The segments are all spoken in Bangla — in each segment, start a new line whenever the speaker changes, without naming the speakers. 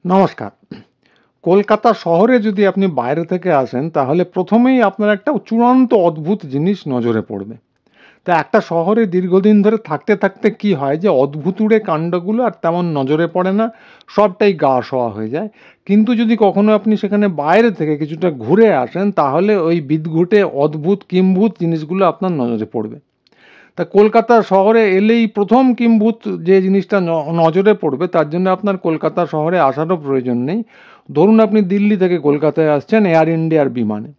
নমস্কার। কলকাতা শহরে যদি আপনি বাইরে থেকে আসেন তাহলে প্রথমেই আপনার একটা চূড়ান্ত অদ্ভুত জিনিস নজরে পড়বে। তা একটা শহরে দীর্ঘদিন ধরে থাকতে থাকতে কি হয় যে অদ্ভুতুড়ে কাণ্ডগুলো আর তেমন নজরে পড়ে না, সবটাই গা সওয়া হয়ে যায়। কিন্তু যদি কখনো আপনি সেখানে বাইরে থেকে কিছুটা ঘুরে আসেন তাহলে ওই বিদঘুটে অদ্ভুত কিম্ভূত জিনিসগুলো আপনার নজরে পড়বে। তা কলকাতা শহরে এলেই প্রথম কিম্ভূত যে জিনিসটা নজরে পড়বে তার জন্য আপনার কলকাতা শহরে আসারও প্রয়োজন নেই। ধরুন আপনি দিল্লি থেকে কলকাতায় আসছেন এয়ার ইন্ডিয়ার বিমানে।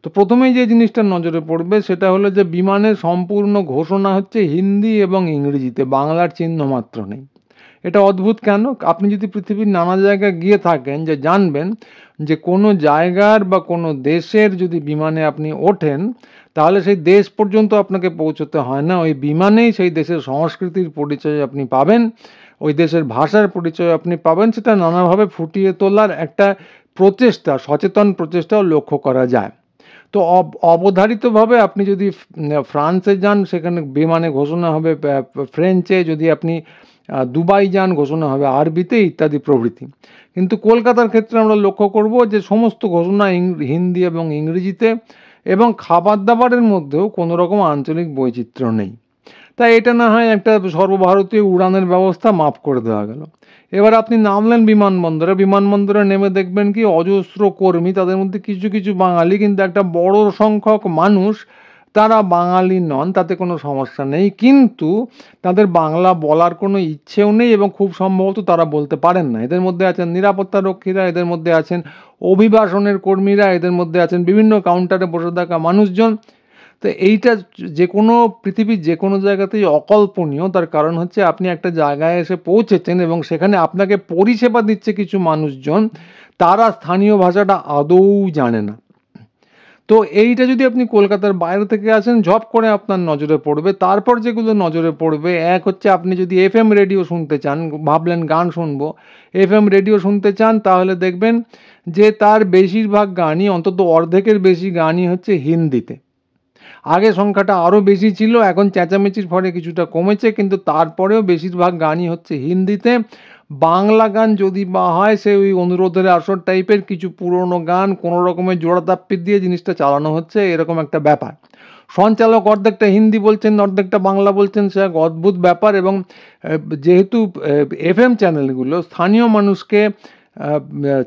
তো প্রথমেই যে জিনিসটা নজরে পড়বে সেটা হলো যে বিমানের সম্পূর্ণ ঘোষণা হচ্ছে হিন্দি এবং ইংরেজিতে, বাংলার চিহ্ন মাত্র নেই। এটা অদ্ভুত কেন? আপনি যদি পৃথিবীর নানা জায়গায় গিয়ে থাকেন যে জানবেন যে কোনো জায়গার বা কোনো দেশের যদি বিমানে আপনি ওঠেন তাহলে সেই দেশ পর্যন্ত আপনাকে পৌঁছতে হয় না, ওই বিমানেই সেই দেশের সংস্কৃতির পরিচয় আপনি পাবেন, ওই দেশের ভাষার পরিচয় আপনি পাবেন। সেটা নানাভাবে ফুটিয়ে তোলার একটা প্রচেষ্টা, সচেতন প্রচেষ্টাও লক্ষ্য করা যায়। তো অবধারিতভাবে আপনি যদি ফ্রান্সে যান সেখানে বিমানে ঘোষণা হবে ফ্রেঞ্চে, যদি আপনি দুবাই যান ঘোষণা হবে আরবিতে, ইত্যাদি প্রভৃতি। কিন্তু কলকাতার ক্ষেত্রে আমরা লক্ষ্য করব যে সমস্ত ঘোষণা হিন্দি এবং ইংরেজিতে, এবং খাবার দাবারের মধ্যেও কোনো রকম আঞ্চলিক বৈচিত্র্য নেই। তাই এটা না হয় একটা সর্বভারতীয় উড়ানের ব্যবস্থা মাফ করে দেওয়া গেল। এবার আপনি নামলেন বিমানবন্দরে, বিমানবন্দরে নেমে দেখবেন কি অজস্র কর্মী, তাদের মধ্যে কিছু কিছু বাঙালি, কিন্তু একটা বড় সংখ্যক মানুষ তারা বাঙালি নন, তাতে কোনো সমস্যা নেই। কিন্তু তাদের বাংলা বলার কোনো ইচ্ছেও নেই এবং খুব সম্ভবত তারা বলতে পারেন না। এদের মধ্যে আছেন নিরাপত্তা রক্ষীরা, এদের মধ্যে আছেন অভিবাসনের কর্মীরা, এদের মধ্যে আছেন বিভিন্ন কাউন্টারে বসে থাকা মানুষজন। তো এইটা যে কোনো পৃথিবীর যে কোনো জায়গাতেই অকল্পনীয়। তার কারণ হচ্ছে আপনি একটা জায়গায় এসে পৌঁছেছেন এবং সেখানে আপনাকে পরিষেবা দিচ্ছে কিছু মানুষজন, তারা স্থানীয় ভাষাটা আদৌ জানে না। তো এইটা যদি আপনি কলকাতার বাইরে থেকে আসেন ঝপ করে আপনার নজরে পড়বে। তারপর যেগুলো নজরে পড়বে, এক হচ্ছে আপনি যদি এফএম রেডিও শুনতে চান, ভাবলেন গান শুনবো, এফএম রেডিও শুনতে চান, তাহলে দেখবেন যে তার বেশিরভাগ গানই, অন্তত অর্ধেকের বেশি গানই হচ্ছে হিন্দিতে। আগে সংখ্যাটা আরও বেশি ছিল, এখন চেঁচামেচির ফলে কিছুটা কমেছে, কিন্তু তারপরেও বেশিরভাগ গানই হচ্ছে হিন্দিতে। বাংলা গান যদি বা হয় সে ওই অনুরোধের আসর টাইপের কিছু পুরনো গান কোনো রকমের জোড়া তাপ্পির দিয়ে জিনিসটা চালানো হচ্ছে, এরকম একটা ব্যাপার। সঞ্চালক অর্ধেকটা হিন্দি বলছেন, অর্ধেকটা বাংলা বলছেন, সে এক অদ্ভুত ব্যাপার। এবং যেহেতু এফএম চ্যানেলগুলো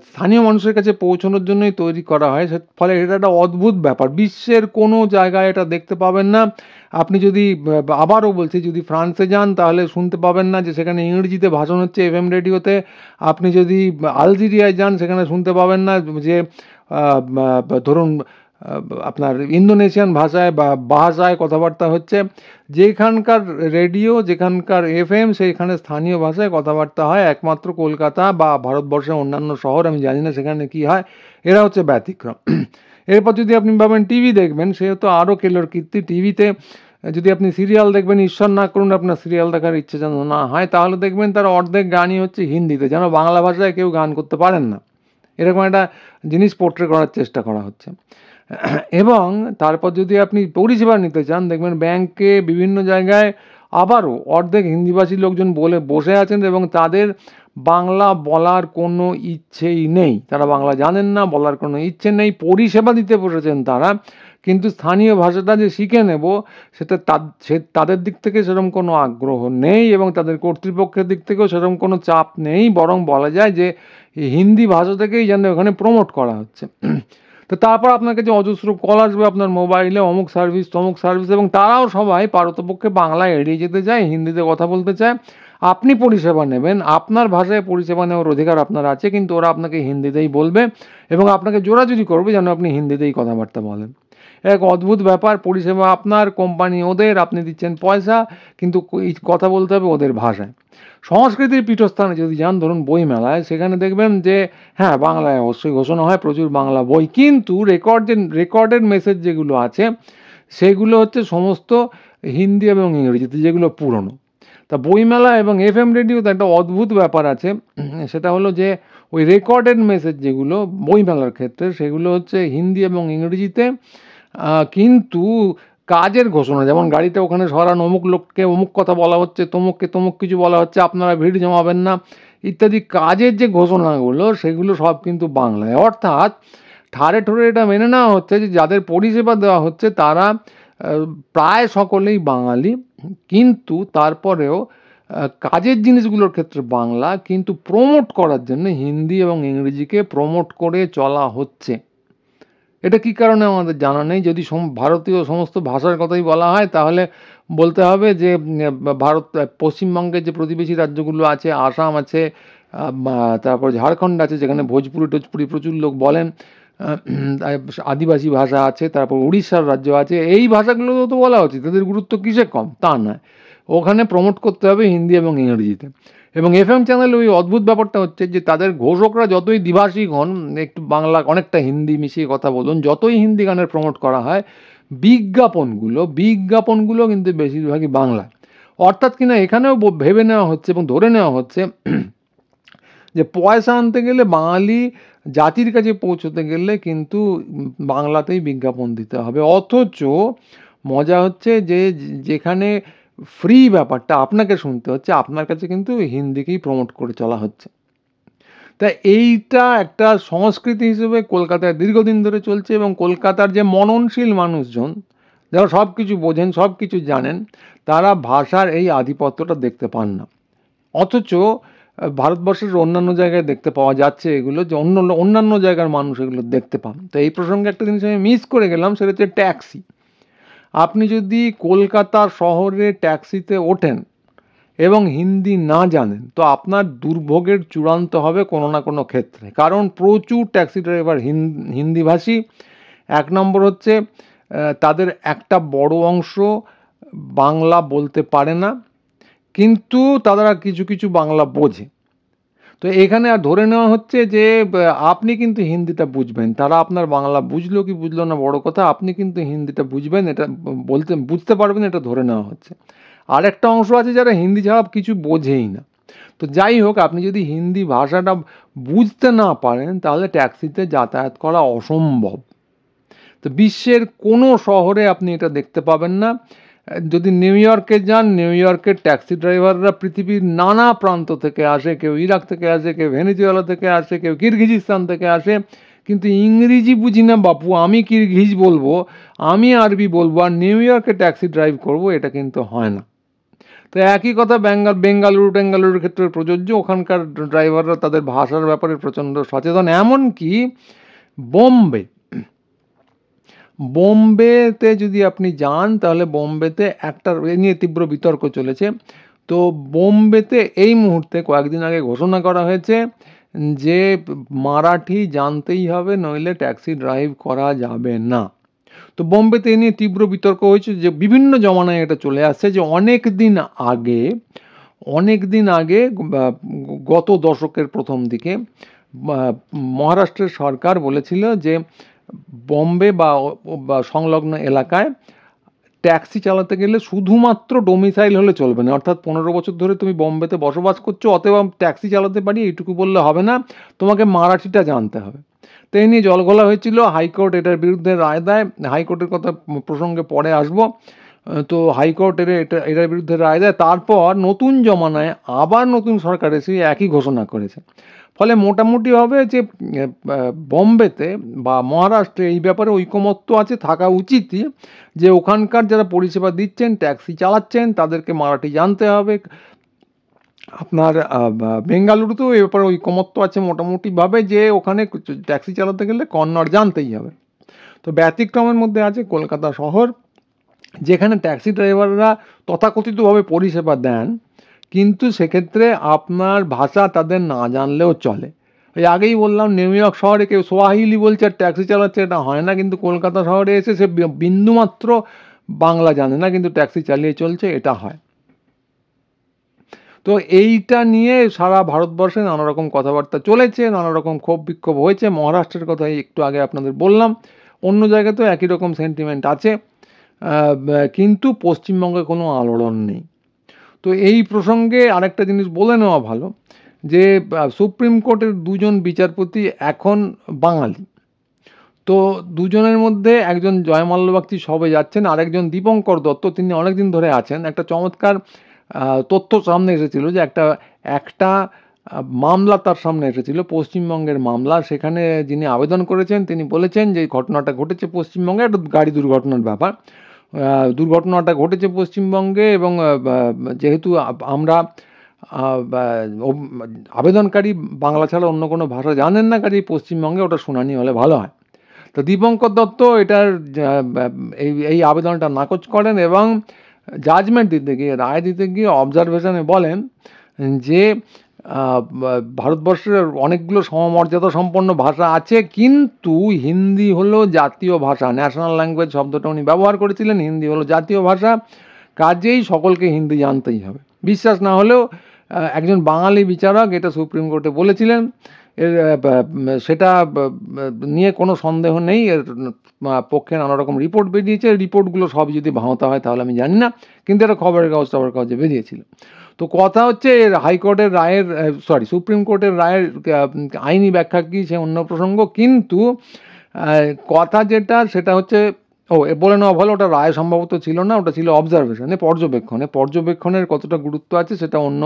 স্থানীয় মানুষের কাছে পৌঁছানোর জন্যই তৈরি করা হয়, ফলে এটা একটা অদ্ভুত ব্যাপার। বিশ্বের কোনো জায়গায় এটা দেখতে পাবেন না। আপনি যদি আবারও বলছি, যদি ফ্রান্সে যান তাহলে শুনতে পাবেন না যে সেখানে ইংরেজিতে ভাষণ হচ্ছে এফএম রেডিওতে। আপনি যদি আলজেরিয়ায় যান সেখানে শুনতে পাবেন না যে ধরুন আপনার ইন্দোনেশিয়ান ভাষায় বা ভাষায় কথাবার্তা হচ্ছে। যেখানকার রেডিও, যেখানকার এফএম, সেইখানে স্থানীয় ভাষায় কথাবার্তা হয়। একমাত্র কলকাতা বা ভারতবর্ষের অন্যান্য শহর, আমি জানি না সেখানে কি হয়, এরা হচ্ছে ব্যতিক্রম। এরপর যদি আপনি ভাবেন টিভি দেখবেন, সে তো আরও কেলোর কীর্তি। টিভিতে যদি আপনি সিরিয়াল দেখবেন, ঈশ্বর না করুন আপনার সিরিয়াল দেখার ইচ্ছে যেন না হয়, তাহলে দেখবেন তার অর্ধেক গানই হচ্ছে হিন্দিতে, যেন বাংলা ভাষায় কেউ গান করতে পারেন না, এরকম একটা জিনিস পোর্ট্রে করার চেষ্টা করা হচ্ছে। এবং তারপর যদি আপনি পরিষেবা নিতে চান, দেখবেন ব্যাংকে বিভিন্ন জায়গায় আবারও অর্ধেক হিন্দিভাষী লোকজন বসে আছেন এবং তাদের বাংলা বলার কোনো ইচ্ছেই নেই। তারা বাংলা জানেন না, বলার কোনো ইচ্ছে নেই, পরিষেবা দিতে বসেছেন তারা, কিন্তু স্থানীয় ভাষাটা যে শিখে নেব সেটা তাদের দিক থেকে সেরকম কোনো আগ্রহ নেই, এবং তাদের কর্তৃপক্ষের দিক থেকেও সেরকম কোনো চাপ নেই। বরং বলা যায় যে হিন্দি ভাষাটাকেই যেন ওখানে প্রমোট করা হচ্ছে। তো তারপর আপনার কাছে অজস্র কল আসবে আপনার মোবাইলে, অমুক সার্ভিস তমুক সার্ভিস, এবং তারাও সবাই পারতপক্ষে বাংলায় এড়িয়ে যেতে চায়, হিন্দিতে কথা বলতে চায়। আপনি পরিষেবা নেবেন, আপনার ভাষায় পরিষেবা নেওয়ার অধিকার আপনার আছে, কিন্তু ওরা আপনাকে হিন্দিতেই বলবে এবং আপনাকে জোরাজুরি করবে যেন আপনি হিন্দিতেই কথাবার্তা বলেন। এক অদ্ভুত ব্যাপার। পরিষেবা আপনার, কোম্পানি ওদের, আপনি দিচ্ছেন পয়সা, কিন্তু কথা বলতে হবে ওদের ভাষায়। সংস্কৃতির পীঠস্থানে যদি যান, ধরুন বইমেলায়, সেখানে দেখবেন যে হ্যাঁ, বাংলায় অবশ্যই ঘোষণা হয়, প্রচুর বাংলা বই, কিন্তু রেকর্ডেড মেসেজ যেগুলো আছে সেগুলো হচ্ছে সমস্ত হিন্দি এবং ইংরেজিতে, যেগুলো পুরনো। তা বইমেলা এবং এফএম রেডিওতে একটা অদ্ভুত ব্যাপার আছে, সেটা হলো যে ওই রেকর্ডেড মেসেজ যেগুলো বইমেলার ক্ষেত্রে, সেগুলো হচ্ছে হিন্দি এবং ইংরেজিতে। কিন্তু কাজের ঘোষণা, যেমন গাড়িতে ওখানে সরান, অমুক লোককে অমুক কথা বলা হচ্ছে, তমুককে তমুক কিছু বলা হচ্ছে, আপনারা ভিড় জমাবেন না, ইত্যাদি কাজের যে ঘোষণাগুলো সেগুলো সব কিন্তু বাংলায়। অর্থাৎ ঠারে ঠোরে এটা মেনে নেওয়া হচ্ছে যে যাদের পরিষেবা দেওয়া হচ্ছে তারা প্রায় সকলেই বাঙালি, কিন্তু তারপরেও কাজের জিনিসগুলোর ক্ষেত্রে বাংলা, কিন্তু প্রমোট করার জন্য হিন্দি এবং ইংরেজিকে প্রমোট করে চলা হচ্ছে। এটা কি কারণে আমাদের জানা নেই। যদি ভারতীয় সমস্ত ভাষার কথাই বলা হয় তাহলে বলতে হবে যে ভারত পশ্চিমবঙ্গের যে প্রতিবেশী রাজ্যগুলো আছে, আসাম আছে, তারপর ঝাড়খণ্ড আছে যেখানে ভোজপুরি টোজপুরি প্রচুর লোক বলেন, আদিবাসী ভাষা আছে, তারপর উড়িষ্যার রাজ্য আছে, এই ভাষাগুলো তো বলা উচিত, তাদের গুরুত্ব কিসে কম তা নয়, ওখানে প্রমোট করতে হবে হিন্দি এবং ইংরেজিতে। এবং এফএম চ্যানেলে ওই অদ্ভুত ব্যাপারটা হচ্ছে যে তাদের ঘোষকরা যতই দ্বিভাষিক হন, একটু বাংলা অনেকটা হিন্দি মিশিয়ে কথা বলুন, যতই হিন্দি গানের প্রমোট করা হয়, বিজ্ঞাপনগুলো কিন্তু বেশিরভাগই বাংলায়। অর্থাৎ কিনা এখানেও ভেবে নেওয়া হচ্ছে এবং ধরে নেওয়া হচ্ছে যে পয়সা আনতে গেলে, বাঙালি জাতির কাছে পৌঁছতে গেলে কিন্তু বাংলাতেই বিজ্ঞাপন দিতে হবে। অথচ মজা হচ্ছে যে যেখানে ফ্রি ব্যাপারটা আপনাকে শুনতে হচ্ছে, আপনার কাছে কিন্তু হিন্দিকেই প্রমোট করে চলা হচ্ছে। তাই এইটা একটা সংস্কৃতি হিসেবে কলকাতায় দীর্ঘদিন ধরে চলছে, এবং কলকাতার যে মননশীল মানুষজন যারা সব কিছু বোঝেন, সব কিছু জানেন, তারা ভাষার এই আধিপত্যটা দেখতে পান না। অথচ ভারতবর্ষের অন্যান্য জায়গায় দেখতে পাওয়া যাচ্ছে এগুলো, যে অন্যান্য জায়গার মানুষ এগুলো দেখতে পান। তো এই প্রসঙ্গে একটা জিনিস আমি মিস করে গেলাম, সেটা হচ্ছে ট্যাক্সি। আপনি যদি কলকাতা শহরে ট্যাক্সিতে ওঠেন এবং হিন্দি না জানেন, তো আপনার দুর্ভোগের চূড়ান্ত হবে কোনো না কোনো ক্ষেত্রে। কারণ প্রচুর ট্যাক্সি ড্রাইভার হিন্দিভাষী। এক নম্বর হচ্ছে তাদের একটা বড় অংশ বাংলা বলতে পারে না, কিন্তু তারা কিছু কিছু বাংলা বোঝে। তো এখানে আর ধরে নেওয়া হচ্ছে যে আপনি কিন্তু হিন্দিটা বুঝবেন, তারা আপনার বাংলা বুঝলো কি বুঝলো না বড় কথা, আপনি কিন্তু হিন্দিটা বুঝবেন, এটা বুঝতে পারবেন, এটা ধরে নেওয়া হচ্ছে। আর একটা অংশ আছে যারা হিন্দি ছাড়া কিছু বোঝেই না। তো যাই হোক, আপনি যদি হিন্দি ভাষাটা বুঝতে না পারেন তাহলে ট্যাক্সিতে যাতায়াত করা অসম্ভব। তো বিশ্বের কোনো শহরে আপনি এটা দেখতে পাবেন না। যদি নিউ ইয়র্কে যান, নিউ ইয়র্কের ট্যাক্সি ড্রাইভাররা পৃথিবীর নানা প্রান্ত থেকে আসে, কেউ ইরাক থেকে আসে, কেউ ভেনেজুয়েলা থেকে আসে, কেউ কিরগিজিস্তান থেকে আসে, কিন্তু ইংরেজি বুঝি না বাপু, আমি কিরগিজ বলবো, আমি আরবি বলবো, আর নিউ ইয়র্কে ট্যাক্সি ড্রাইভ করব, এটা কিন্তু হয় না। তো একই কথা বেঙ্গালুরুর ক্ষেত্রে প্রযোজ্য। ওখানকার ড্রাইভাররা তাদের ভাষার ব্যাপারে প্রচণ্ড সচেতন। এমনকি বোম্বে বোম্বেতে যদি আপনি যান তাহলে বোম্বেতে একটা এ নিয়ে তীব্র বিতর্ক চলেছে। তো বোম্বেতে এই মুহূর্তে কয়েকদিন আগে ঘোষণা করা হয়েছে যে মারাঠি জানতেই হবে, নইলে ট্যাক্সি ড্রাইভ করা যাবে না। তো বোম্বেতে এ নিয়ে তীব্র বিতর্ক হয়েছে, যে বিভিন্ন জমানায় এটা চলে আসছে যে অনেক দিন আগে গত দশকের প্রথম দিকে মহারাষ্ট্রের সরকার বলেছিল যে বোম্বে বা সংলগ্ন এলাকায় ট্যাক্সি চালাতে গেলে শুধুমাত্র ডোমিসাইল হলে চলবে না। অর্থাৎ 15 বছর ধরে তুমি বোম্বেতে বসবাস করছো, অতএব ট্যাক্সি চালাতে পারি এইটুকু বললে হবে না, তোমাকে মারাঠিটা জানতে হবে। তো এই নিয়ে জলঘোলা হয়েছিল, হাইকোর্ট এটার বিরুদ্ধে রায় দেয়। হাইকোর্টের কথা প্রসঙ্গে পরে আসবো। তো হাইকোর্ট এটার বিরুদ্ধে রায় দেয়। তারপর নতুন জমানায় আবার নতুন সরকার এসে একই ঘোষণা করেছে। ফলে মোটামুটি হবে যে বোম্বেতে বা মহারাষ্ট্রে এই ব্যাপারে ঐকমত্য আছে, থাকা উচিতই, যে ওখানকার যারা পরিষেবা দিচ্ছেন, ট্যাক্সি চালাচ্ছেন, তাদেরকে মারাঠি জানতে হবে। আপনার বেঙ্গালুরুতেও এই ব্যাপারে ঐকমত্য আছে মোটামুটিভাবে, যে ওখানে ট্যাক্সি চালাতে গেলে কন্নড় জানতেই হবে। তো ব্যতিক্রমের মধ্যে আছে কলকাতা শহর, যেখানে ট্যাক্সি ড্রাইভাররা তথাকথিতভাবে পরিষেবা দেন, কিন্তু সেক্ষেত্রে আপনার ভাষা তাদের না জানলেও চলে। ওই আগেই বললাম, নিউ ইয়র্ক শহরে কেউ সোয়াহিলি বলছে আর ট্যাক্সি চালাচ্ছে, এটা হয় না। কিন্তু কলকাতা শহরে এসে সে বিন্দুমাত্র বাংলা জানে না, কিন্তু ট্যাক্সি চালিয়ে চলছে, এটা হয়। তো এইটা নিয়ে সারা ভারতবর্ষে নানা রকম কথাবার্তা চলেছে, নানা রকম ক্ষোভ বিক্ষোভ হয়েছে। মহারাষ্ট্রের কথাই একটু আগে আপনাদের বললাম, অন্য জায়গাতেও একই রকম সেন্টিমেন্ট আছে, কিন্তু পশ্চিমবঙ্গে কোনো আলোড়ন নেই। তো এই প্রসঙ্গে আরেকটা জিনিস বলে নেওয়া ভালো, যে সুপ্রিম কোর্টের দুজন বিচারপতি এখন বাঙালি। তো দুজনের মধ্যে একজন জয়মাল্য বাগচি সবে যাচ্ছেন, আরেকজন দীপঙ্কর দত্ত, তিনি অনেকদিন ধরে আছেন। একটা চমৎকার তথ্য সামনে এসেছিল যে একটা মামলা তার সামনে এসেছিল, পশ্চিমবঙ্গের মামলা। সেখানে যিনি আবেদন করেছেন তিনি বলেছেন যে এই ঘটনাটা ঘটেছে পশ্চিমবঙ্গে, একটা গাড়ি দুর্ঘটনার ব্যাপার। দুর্ঘটনাটা ঘটেছে পশ্চিমবঙ্গে এবং যেহেতু আমরা আবেদনকারী বাংলা ছাড়া অন্য কোনো ভাষা জানেন না, কাজেই পশ্চিমবঙ্গে ওটা শুনানি হলে ভালো হয়। তো দীপঙ্কর দত্ত এটার এই আবেদনটা নাকচ করেন এবং জাজমেন্ট দিতে গিয়ে, রায় দিতে গিয়ে অবজারভেশনে বলেন যে ভারতবর্ষের অনেকগুলো সমমর্যাদা সম্পন্ন ভাষা আছে, কিন্তু হিন্দি হলো জাতীয় ভাষা, ন্যাশনাল ল্যাঙ্গুয়েজ শব্দটা উনি ব্যবহার করেছিলেন। হিন্দি হলো জাতীয় ভাষা, কাজেই সকলকে হিন্দি জানতেই হবে। বিশ্বাস না হলেও একজন বাঙালি বিচারক এটা সুপ্রিম কোর্টে বলেছিলেন। এর সেটা নিয়ে কোনো সন্দেহ নেই। এর পক্ষে নানা রকম রিপোর্ট বেরিয়েছে। রিপোর্টগুলো সব যদি ভাঁওতা হয় তাহলে আমি জানি না, কিন্তু এটা খবরের কাগজে বেরিয়েছিল। তো কথা হচ্ছে হাইকোর্টের রায়ের, সুপ্রিম কোর্টের রায়ের আইনি ব্যাখ্যা কী সে অন্য প্রসঙ্গ, কিন্তু কথা যেটা সেটা হচ্ছে, বলে নেওয়া ভালো, ওটা রায় সম্ভবত ছিল না, ওটা ছিল অবজারভেশনে, পর্যবেক্ষণের কতটা গুরুত্ব আছে সেটা অন্য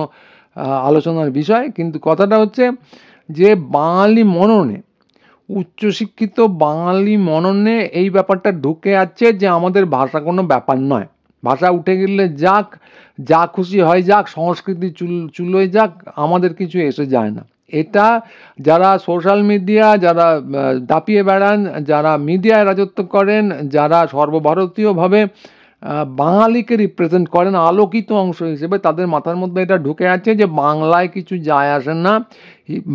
আলোচনার বিষয়। কিন্তু কথাটা হচ্ছে যে বাঙালি মননে, উচ্চশিক্ষিত বাঙালি মননে এই ব্যাপারটা ঢুকে আছে যে আমাদের ভাষা কোনো ব্যাপার নয়, ভাষা উঠে গেলে যাক, যা খুশি হয় যাক, সংস্কৃতি চুলোয় যাক, আমাদের কিছু এসে যায় না। এটা যারা সোশ্যাল মিডিয়া, যারা দাপিয়ে বেড়ান, যারা মিডিয়ায় রাজত্ব করেন, যারা সর্বভারতীয়ভাবে বাঙালিকে রিপ্রেজেন্ট করেন আলোকিত অংশ হিসেবে, তাদের মাথার মধ্যে এটা ঢুকে আছে যে বাংলায় কিছু যায় আসে না,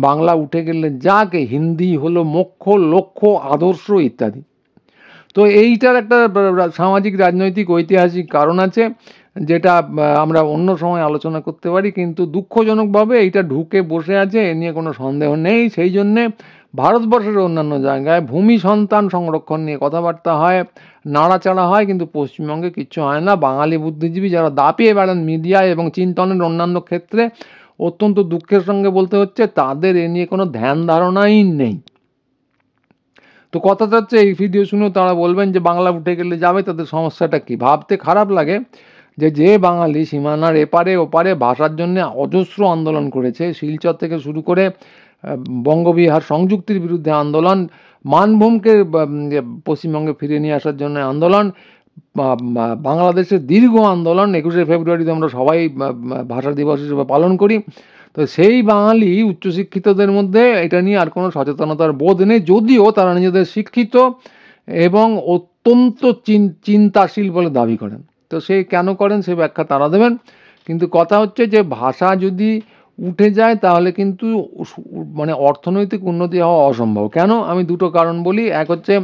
বাংলা উঠে গেলে যাক, হিন্দি হলো মোক্ষ, লক্ষ্য, আদর্শ ইত্যাদি। তো এইটার একটা সামাজিক, রাজনৈতিক, ঐতিহাসিক কারণ আছে, যেটা আমরা অন্য সময় আলোচনা করতে পারি। কিন্তু দুঃখজনকভাবে এইটা ঢুকে বসে আছে, এ নিয়ে কোনো সন্দেহ নেই। সেই জন্যে ভারতবর্ষের অন্যান্য জায়গায় ভূমি সন্তান সংরক্ষণ নিয়ে কথাবার্তা হয়, নাড়াচাড়া হয়, কিন্তু পশ্চিমবঙ্গে কিচ্ছু হয় না। বাঙালি বুদ্ধিজীবী যারা দাপিয়ে বেড়ান মিডিয়ায় এবং চিন্তনের অন্যান্য ক্ষেত্রে, অত্যন্ত দুঃখের সঙ্গে বলতে হচ্ছে, তাদের এ নিয়ে কোনো ধ্যান ধারণাই নেই। তো কথাটা হচ্ছে, এই ভিডিও শুনেও তারা বলবেন যে বাংলা উঠে গেলে যাবে, তাদের সমস্যাটা কী। ভাবতে খারাপ লাগে যে বাঙালি সীমানার এপারে ওপারে ভাষার জন্য অজস্র আন্দোলন করেছে, শিলচর থেকে শুরু করে বঙ্গবিহার সংযুক্তির বিরুদ্ধে আন্দোলন, মানভূমকে পশ্চিমবঙ্গে ফিরিয়ে নিয়ে আসার জন্য আন্দোলন, বাংলাদেশের দীর্ঘ আন্দোলন। 21শে ফেব্রুয়ারিতে আমরা সবাই ভাষা দিবস হিসেবে পালন করি। তো সেই বাঙালি উচ্চশিক্ষিতদের মধ্যে এটা নিয়ে আর কোনো সচেতনতার বোধ নেই, যদিও তারা নিজেদের শিক্ষিত এবং অত্যন্ত চিন্তাশীল বলে দাবি করেন। তো সে কেন করেন সে ব্যাখ্যা তারা দেবেন। কিন্তু কথা হচ্ছে যে ভাষা যদি উঠে যায় তাহলে কিন্তু মানে অর্থনৈতিক উন্নতি হওয়া অসম্ভব। কেন? আমি দুটো কারণ বলি। এক হচ্ছে,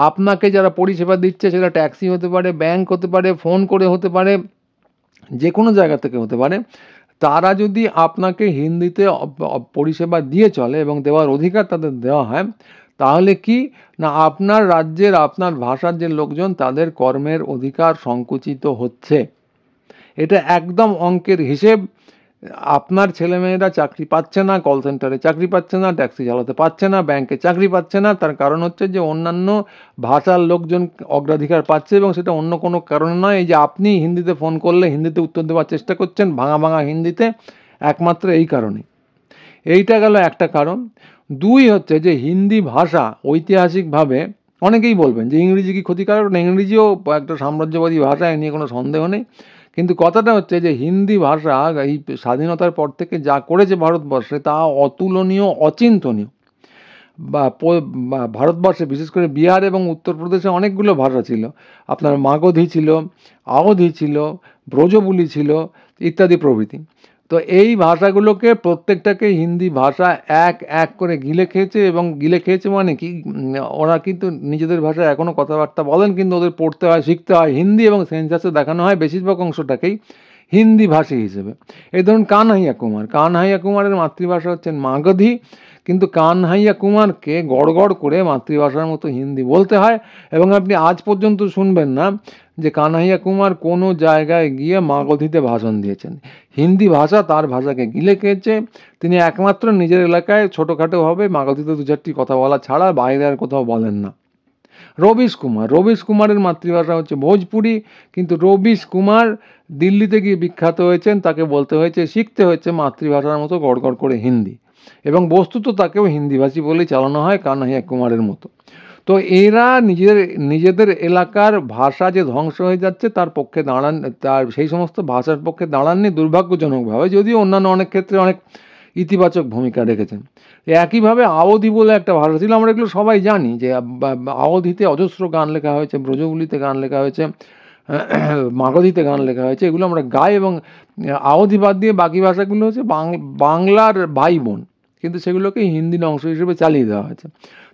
আপনাকে যারা পরিষেবা দিচ্ছে, সেটা ট্যাক্সি হতে পারে, ব্যাংক হতে পারে, ফোন করে হতে পারে, যে কোনো জায়গা থেকে হতে পারে, তারা যদি আপনাকে হিন্দিতে পরিষেবা দিয়ে চলে এবং দেওয়ার অধিকার তাদের দেওয়া হয়, তাহলে কি না আপনার রাজ্যের, আপনার ভাষার যে লোকজন, তাদের কর্মের অধিকার সংকুচিত হচ্ছে। এটা একদম অঙ্কের হিসেব। আপনার ছেলেমেয়েরা চাকরি পাচ্ছে না, কল সেন্টারে চাকরি পাচ্ছে না, ট্যাক্সি চালাতে পারছে না, ব্যাংকে চাকরি পাচ্ছে না। তার কারণ হচ্ছে যে অন্যান্য ভাষার লোকজন অগ্রাধিকার পাচ্ছে, এবং সেটা অন্য কোনো কারণে নয়। এই যে আপনি হিন্দিতে ফোন করলে হিন্দিতে উত্তর দেওয়ার চেষ্টা করছেন, ভাঙা ভাঙা হিন্দিতে, একমাত্র এই কারণে। এইটা গেল একটা কারণ। দুই হচ্ছে যে হিন্দি ভাষা ঐতিহাসিকভাবে, অনেকেই বলবেন যে ইংরেজি কি ক্ষতিকারক না, ইংরেজিও একটা সাম্রাজ্যবাদী ভাষা, এ নিয়ে কোনো সন্দেহ নেই। কিন্তু কথাটা হচ্ছে যে হিন্দি ভাষা এই স্বাধীনতার পর থেকে যা করেছে ভারতবর্ষে, তা অতুলনীয়, অচিন্তনীয়। ভারতবর্ষে বিশেষ করে বিহার এবং উত্তরপ্রদেশে অনেকগুলো ভাষা ছিল। আপনার মাগধী ছিল, আওধী ছিল, ব্রজবুলি ছিল, ইত্যাদি প্রভৃতি। তো এই ভাষাগুলোকে প্রত্যেকটাকে হিন্দি ভাষা এক এক করে গিলে খেয়েছে, এবং গিলে খেয়েছে মানে কি, ওরা কিন্তু নিজেদের ভাষায় এখনও কথাবার্তা বলেন, কিন্তু ওদের পড়তে হয়, শিখতে হয় হিন্দি, এবং সেন্সাসে দেখানো হয় বেশিরভাগ অংশটাকেই হিন্দি ভাষী হিসেবে। এই ধরুন কানহাইয়া কুমারের মাতৃভাষা হচ্ছেন মাগধী, কিন্তু কানহাইয়া কুমারকে গড়গড় করে মাতৃভাষার মতো হিন্দি বলতে হয়। এবং আপনি আজ পর্যন্ত শুনবেন না যে কানহাইয়া কুমার কোনো জায়গায় গিয়ে মাগধীতে ভাষণ দিয়েছেন। হিন্দি ভাষা তার ভাষাকে গিলে খেয়েছে। তিনি একমাত্র নিজের এলাকায় ছোটোখাটোভাবে মাগধীতে দু চারটি কথা বলা ছাড়া বাইরে আর কোথাও বলেন না। রবিশ কুমারের মাতৃভাষা হচ্ছে ভোজপুরি, কিন্তু রবিশ কুমার দিল্লিতে গিয়ে বিখ্যাত হয়েছেন, তাকে বলতে হয়েছে, শিখতে হয়েছে মাতৃভাষার মতো গড়গড় করে হিন্দি, এবং বস্তুত তাকেও হিন্দিভাষী বলেই চালানো হয় কানহাইয়া কুমারের মতো। তো এরা নিজেদের এলাকার ভাষা যে ধ্বংস হয়ে যাচ্ছে তার পক্ষে তার সেই সমস্ত ভাষার পক্ষে দাঁড়াননি দুর্ভাগ্যজনকভাবে, যদিও অন্যান্য অনেক ক্ষেত্রে অনেক ইতিবাচক ভূমিকা রেখেছেন। একইভাবে আওধি বলে একটা ভাষা ছিল, আমরা এগুলো সবাই জানি যে আওধিতে অজস্র গান লেখা হয়েছে, ব্রজবুলিতে গান লেখা হয়েছে, মাগধীতে গান লেখা হয়েছে, এগুলো আমরা গাই, এবং আওধি বাদ দিয়ে বাকি ভাষাগুলো হচ্ছে বাংলার ভাই বোন, কিন্তু সেগুলোকে হিন্দির অংশ হিসেবে চালিয়ে দেওয়া হয়েছে।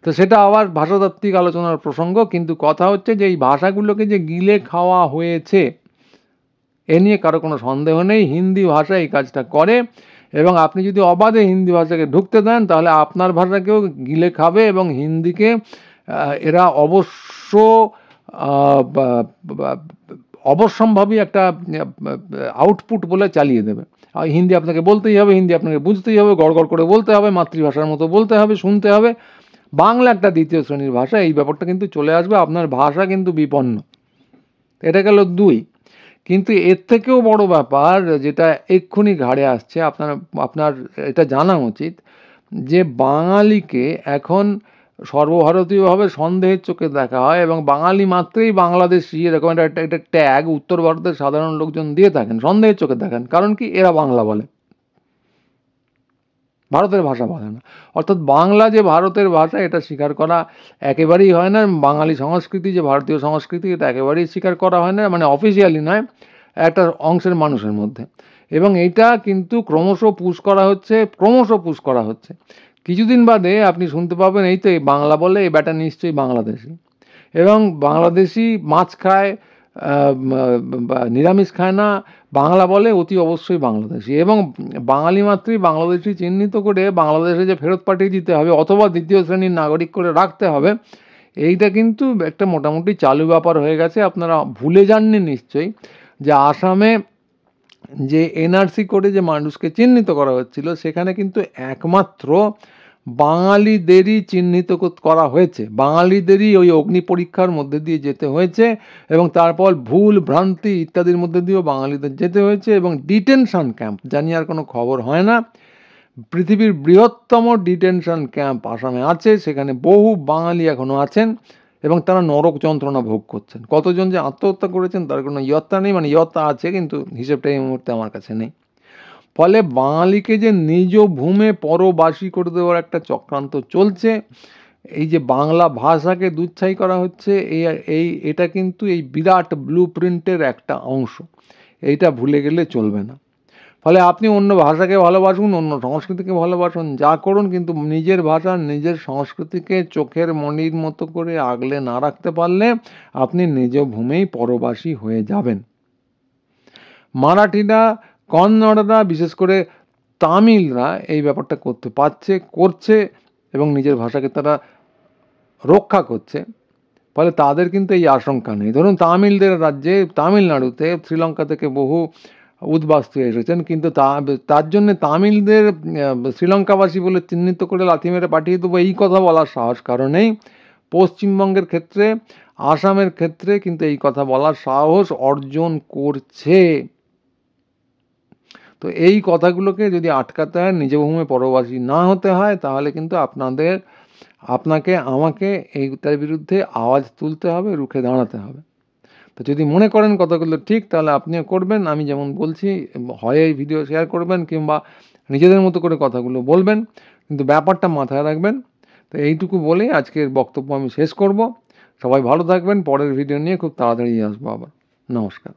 তো সেটা আবার ভাষাতাত্ত্বিক আলোচনার প্রসঙ্গ, কিন্তু কথা হচ্ছে যে এই ভাষাগুলোকে যে গিলে খাওয়া হয়েছে এ নিয়ে কারো কোনো সন্দেহ নেই। হিন্দি ভাষা এই কাজটা করে, এবং আপনি যদি অবাধে হিন্দি ভাষাকে ঢুকতে দেন তাহলে আপনার ভাষাকেও গিলে খাবে, এবং হিন্দিকে এরা অবশ্যম্ভাবী একটা আউটপুট বলে চালিয়ে দেবে। হিন্দি আপনাকে বলতেই হবে, হিন্দি আপনাকে বুঝতেই হবে, গড়গড় করে বলতে হবে, মাতৃভাষার মতো বলতে হবে, শুনতে হবে। বাংলা একটা দ্বিতীয় শ্রেণীর ভাষা, এই ব্যাপারটা কিন্তু চলে আসবে, আপনার ভাষা কিন্তু বিপন্ন। এটা গেল 2। কিন্তু এর থেকেও বড় ব্যাপার যেটা এক্ষুনি ঘাড়ে আসছে, আপনার এটা জানা উচিত যে বাঙালিকে এখন সর্বভারতীয়ভাবে সন্দেহের চোখে দেখা হয়, এবং বাঙালি মাত্রই বাংলাদেশি এরকম একটা ট্যাগ উত্তর ভারতের সাধারণ লোকজন দিয়ে থাকেন, সন্দেহের চোখে দেখেন। কারণ কি? এরা বাংলা বলে, ভারতের ভাষা বলে না। অর্থাৎ বাংলা যে ভারতের ভাষা এটা স্বীকার করা একেবারেই হয় না। বাঙালি সংস্কৃতি যে ভারতীয় সংস্কৃতি এটা একেবারেই স্বীকার করা হয় না, মানে অফিসিয়ালি নয়, একটা অংশের মানুষের মধ্যে। এবং এইটা কিন্তু ক্রমশ পুশ করা হচ্ছে। কিছুদিন বাদে আপনি শুনতে পাবেন এই তো বাংলা বলে এই ব্যাটা নিশ্চয়ই বাংলাদেশি, এবং বাংলাদেশি মাছ খায়, নিরামিষ খায় না, বাংলা বলে অতি অবশ্যই বাংলাদেশি, এবং বাঙালি মাত্রই বাংলাদেশি চিহ্নিত করে বাংলাদেশে যে ফেরত পাঠিয়ে দিতে হবে অথবা দ্বিতীয় শ্রেণীর নাগরিক করে রাখতে হবে, এইটা কিন্তু একটা মোটামুটি চালু ব্যাপার হয়ে গেছে। আপনারা ভুলে যাননি নিশ্চয়ই যে আসামে যে এনআরসি করে যে মানুষকে চিহ্নিত করা হচ্ছিল সেখানে কিন্তু একমাত্র বাঙালিদেরই চিহ্নিত করা হয়েছে, বাঙালিদেরই ওই অগ্নি পরীক্ষার মধ্যে দিয়ে যেতে হয়েছে, এবং তারপর ভুল ভ্রান্তি ইত্যাদির মধ্যে দিয়েও বাঙালিদের যেতে হয়েছে, এবং ডিটেনশন ক্যাম্প জানি আর কোনো খবর হয় না। পৃথিবীর বৃহত্তম ডিটেনশন ক্যাম্প আসামে আছে, সেখানে বহু বাঙালি এখনও আছেন, এবং তারা নরক যন্ত্রণা ভোগ করছেন। কতজন যে আত্মহত্যা করেছেন তার কোনো ইয়ত্তা নেই, মানে ইয়ত্তা আছে কিন্তু হিসেবটা এই মুহূর্তে আমার কাছে নেই। ফলে বাঙালিকে যে নিজ ভূমে পরবাসী করে দেওয়ার একটা চক্রান্ত চলছে, এই যে বাংলা ভাষাকে দুচ্ছাই করা হচ্ছে, এটা কিন্তু এই বিরাট ব্লু প্রিন্টের একটা অংশ, এইটা ভুলে গেলে চলবে না। ফলে আপনি অন্য ভাষাকে ভালোবাসুন, অন্য সংস্কৃতিকে ভালোবাসুন, যা করুন, কিন্তু নিজের ভাষা নিজের সংস্কৃতিকে চোখের মণির মতো করে আগলে না রাখতে পারলে আপনি নিজ ভূমেই পরবাসী হয়ে যাবেন। মারাঠিরা, কন্নড়রা, বিশেষ করে তামিলরা এই ব্যাপারটা করছে, এবং নিজের ভাষাকে তারা রক্ষা করছে। ফলে তাদের কিন্তু এই আশঙ্কা নেই। ধরুন তামিলদের রাজ্যে, তামিলনাড়ুতে শ্রীলঙ্কা থেকে বহু উদ্বাস্তু এসেছেন, কিন্তু তার জন্য তামিলদের শ্রীলঙ্কাবাসী বলে চিহ্নিত করে লাথি মেরে পাঠিয়ে দেবো এই কথা বলার সাহস কারণেই পশ্চিমবঙ্গের ক্ষেত্রে, আসামের ক্ষেত্রে কিন্তু এই কথা বলার সাহস অর্জন করছে। তো এই কথাগুলোকে যদি আটকাতে হয়, নিজ ভূমে পরবাসী না হতে হয়, তাহলে কিন্তু আপনাকে আমাকে এইটার বিরুদ্ধে আওয়াজ তুলতে হবে, রুখে দাঁড়াতে হবে। তো যদি মনে করেন কথাগুলো ঠিক, তাহলে আপনিও করবেন। আমি যেমন বলছি, হয় এই ভিডিও শেয়ার করবেন কিংবা নিজেদের মতো করে কথাগুলো বলবেন, কিন্তু ব্যাপারটা মাথায় রাখবেন। তো এইটুকু বলেই আজকের বক্তব্য আমি শেষ করব। সবাই ভালো থাকবেন। পরের ভিডিও নিয়ে খুব তাড়াতাড়ি আসবো আবার। নমস্কার।